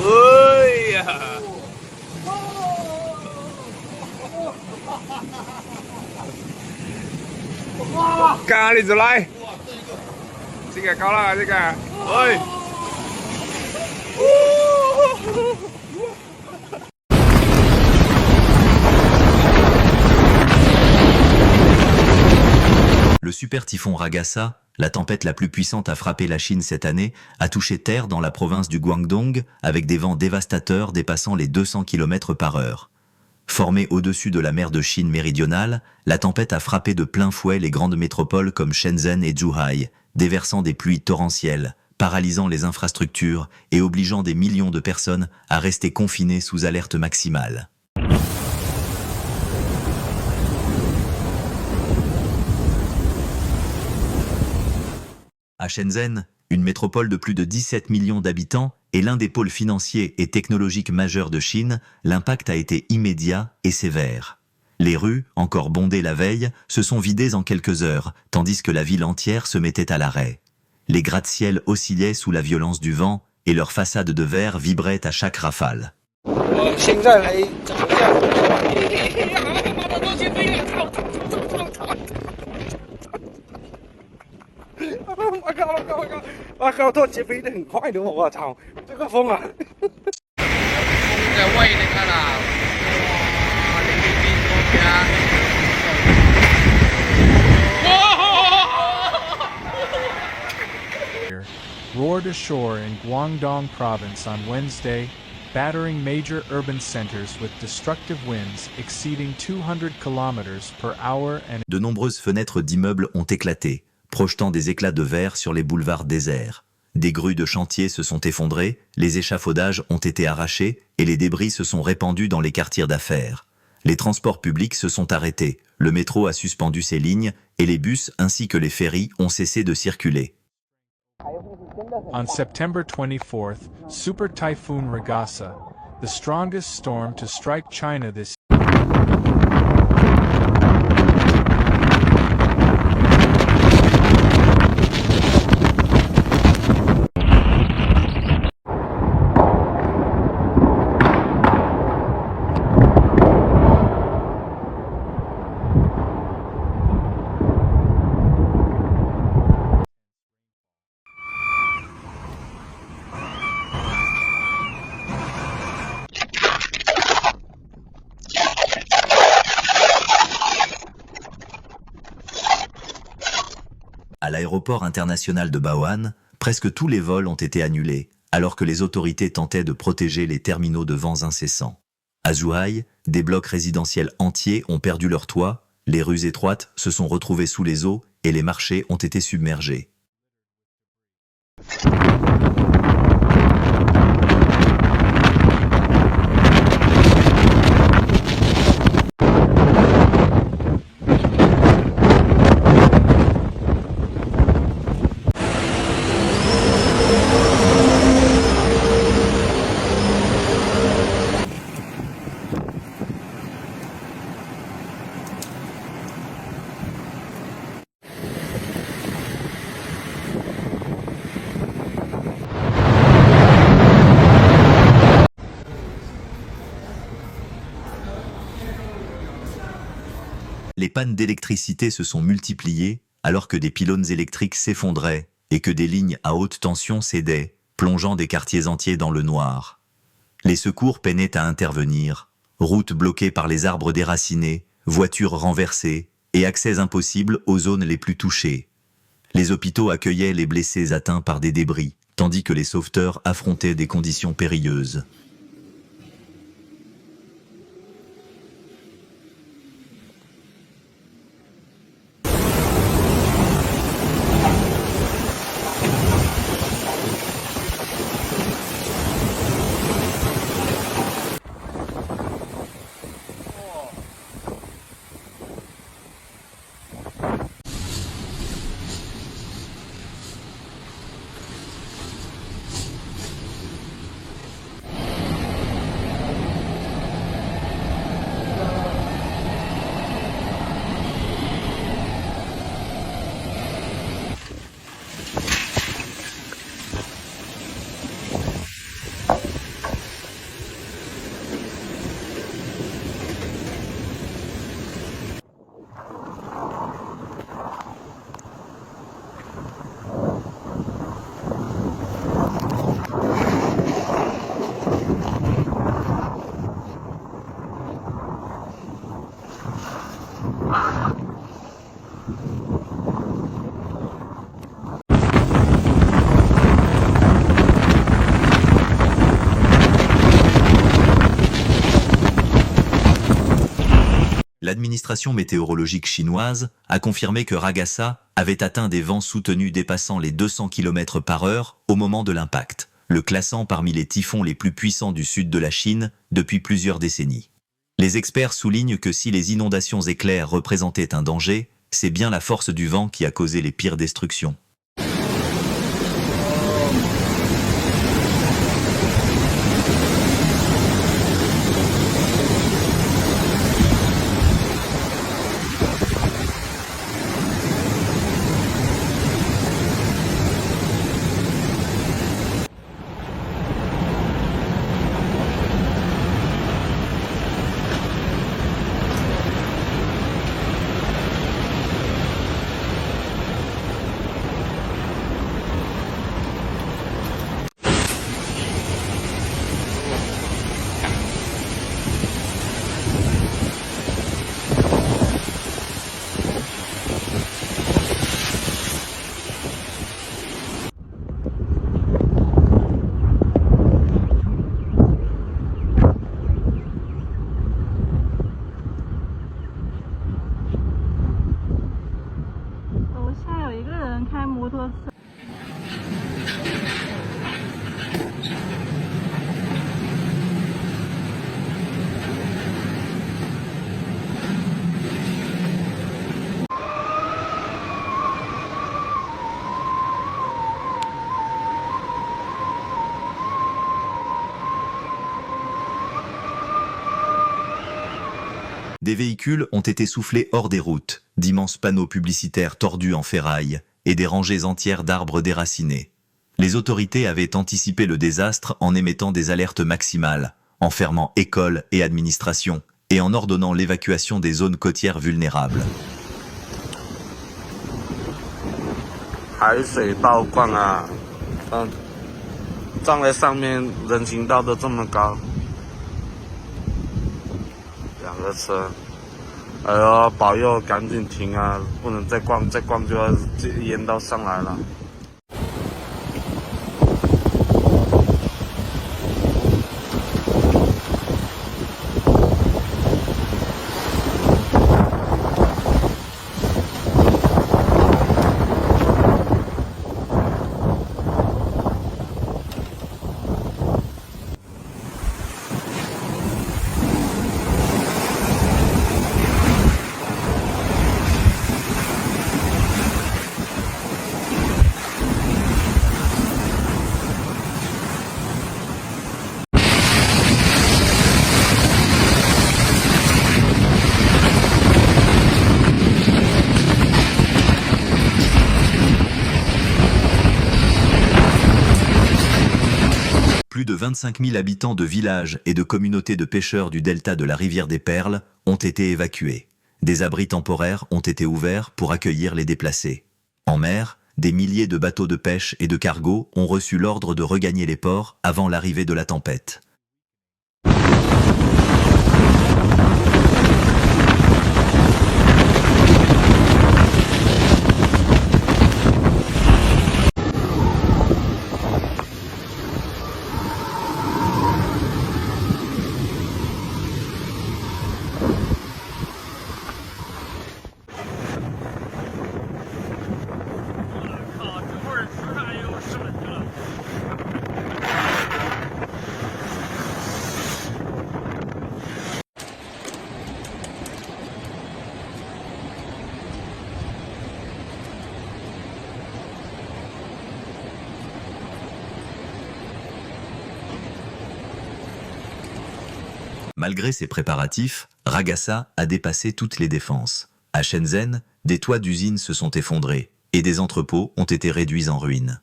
哎呀！Ca đi rồi lại. Cái kìa cao là cái kìa. Ơi. Le super typhon Ragasa, la tempête la plus puissante à frapper la Chine cette année, a touché terre dans la province du Guangdong avec des vents dévastateurs dépassant les 200 km par heure. Formée au-dessus de la mer de Chine méridionale, la tempête a frappé de plein fouet les grandes métropoles comme Shenzhen et Zhuhai, déversant des pluies torrentielles, paralysant les infrastructures et obligeant des millions de personnes à rester confinées sous alerte maximale. À Shenzhen, une métropole de plus de 17 millions d'habitants et l'un des pôles financiers et technologiques majeurs de Chine, l'impact a été immédiat et sévère. Les rues, encore bondées la veille, se sont vidées en quelques heures, tandis que la ville entière se mettait à l'arrêt. Les gratte-ciels oscillaient sous la violence du vent et leurs façades de verre vibraient à chaque rafale. Roared ashore in Guangdong province on Wednesday, battering major urban centers with destructive winds exceeding 200 km per hour and De nombreuses fenêtres d'immeubles ont éclaté, projetant des éclats de verre sur les boulevards déserts. Des grues de chantier se sont effondrées, les échafaudages ont été arrachés et les débris se sont répandus dans les quartiers d'affaires. Les transports publics se sont arrêtés, le métro a suspendu ses lignes et les bus ainsi que les ferries ont cessé de circuler. On September 24th, Super Typhoon Ragasa, the strongest storm to strike China this À l'aéroport international de Bao'an, presque tous les vols ont été annulés, alors que les autorités tentaient de protéger les terminaux de vents incessants. À Zhuhai, des blocs résidentiels entiers ont perdu leur toit, les rues étroites se sont retrouvées sous les eaux et les marchés ont été submergés. Les pannes d'électricité se sont multipliées alors que des pylônes électriques s'effondraient et que des lignes à haute tension cédaient, plongeant des quartiers entiers dans le noir. Les secours peinaient à intervenir, routes bloquées par les arbres déracinés, voitures renversées et accès impossible aux zones les plus touchées. Les hôpitaux accueillaient les blessés atteints par des débris, tandis que les sauveteurs affrontaient des conditions périlleuses. l'administration météorologique chinoise a confirmé que Ragasa avait atteint des vents soutenus dépassant les 200 km par heure au moment de l'impact, le classant parmi les typhons les plus puissants du sud de la Chine depuis plusieurs décennies. Les experts soulignent que si les inondations éclairs représentaient un danger, c'est bien la force du vent qui a causé les pires destructions. Des véhicules ont été soufflés hors des routes, d'immenses panneaux publicitaires tordus en ferraille et des rangées entières d'arbres déracinés. Les autorités avaient anticipé le désastre en émettant des alertes maximales, en fermant écoles et administrations et en ordonnant l'évacuation des zones côtières vulnérables. 海水倒灌啊，站在上面，人行道都这么高，2个车，哎呦，保佑赶紧停啊，不能再逛，再逛就要淹到上来了。Plus de 25 000 habitants de villages et de communautés de pêcheurs du delta de la rivière des Perles ont été évacués. Des abris temporaires ont été ouverts pour accueillir les déplacés. En mer, des milliers de bateaux de pêche et de cargos ont reçu l'ordre de regagner les ports avant l'arrivée de la tempête. Malgré ces préparatifs, Ragasa a dépassé toutes les défenses. À Shenzhen, des toits d'usines se sont effondrés et des entrepôts ont été réduits en ruines.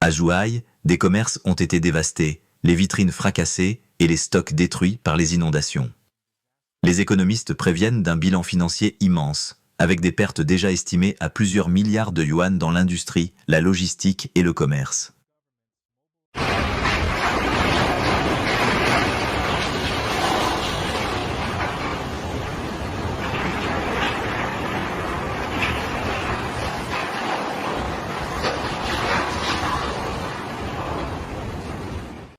À Zhuhai, des commerces ont été dévastés, les vitrines fracassées et les stocks détruits par les inondations. Les économistes préviennent d'un bilan financier immense, avec des pertes déjà estimées à plusieurs milliards de yuan dans l'industrie, la logistique et le commerce.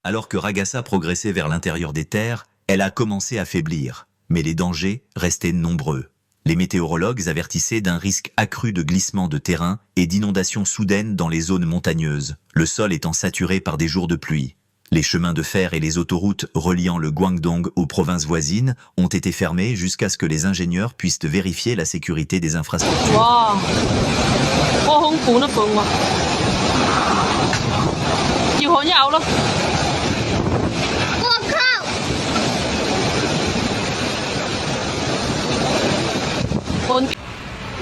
Alors que Ragasa progressait vers l'intérieur des terres, elle a commencé à faiblir. mais les dangers restaient nombreux. Les météorologues avertissaient d'un risque accru de glissement de terrain et d'inondations soudaines dans les zones montagneuses, le sol étant saturé par des jours de pluie. Les chemins de fer et les autoroutes reliant le Guangdong aux provinces voisines ont été fermés jusqu'à ce que les ingénieurs puissent vérifier la sécurité des infrastructures. Wow. 好恐怖那份喎，要好有咯。我靠！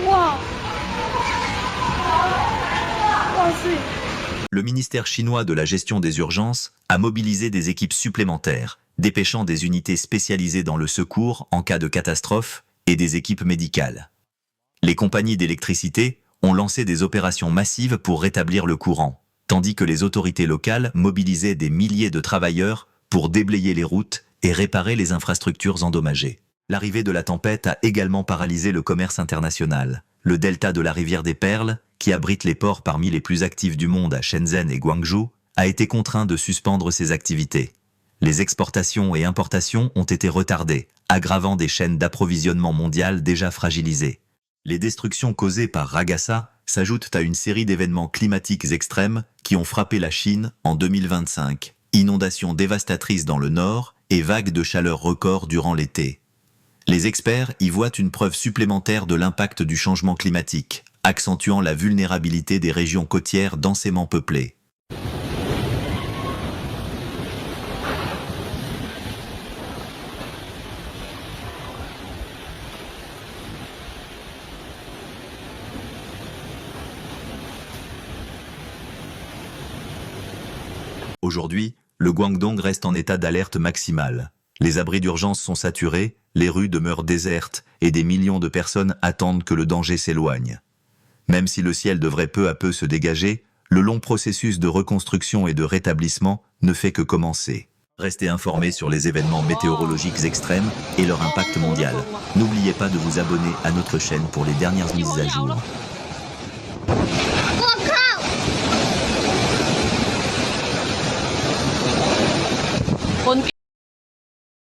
哇！哇塞！ Le ministère chinois de la gestion des urgences a mobilisé des équipes supplémentaires, dépêchant des unités spécialisées dans le secours en cas de catastrophe et des équipes médicales. Les compagnies d'électricité ont lancé des opérations massives pour rétablir le courant, tandis que les autorités locales mobilisaient des milliers de travailleurs pour déblayer les routes et réparer les infrastructures endommagées. L'arrivée de la tempête a également paralysé le commerce international. Le delta de la rivière des Perles, qui abrite les ports parmi les plus actifs du monde à Shenzhen et Guangzhou, a été contraint de suspendre ses activités. Les exportations et importations ont été retardées, aggravant des chaînes d'approvisionnement mondiales déjà fragilisées. Les destructions causées par Ragasa s'ajoutent à une série d'événements climatiques extrêmes qui ont frappé la Chine en 2025. Inondations dévastatrices dans le nord et vagues de chaleur records durant l'été. Les experts y voient une preuve supplémentaire de l'impact du changement climatique, accentuant la vulnérabilité des régions côtières densément peuplées. Aujourd'hui, le Guangdong reste en état d'alerte maximale. Les abris d'urgence sont saturés, les rues demeurent désertes et des millions de personnes attendent que le danger s'éloigne. Même si le ciel devrait peu à peu se dégager, le long processus de reconstruction et de rétablissement ne fait que commencer. Restez informés sur les événements météorologiques extrêmes et leur impact mondial. N'oubliez pas de vous abonner à notre chaîne pour les dernières mises à jour.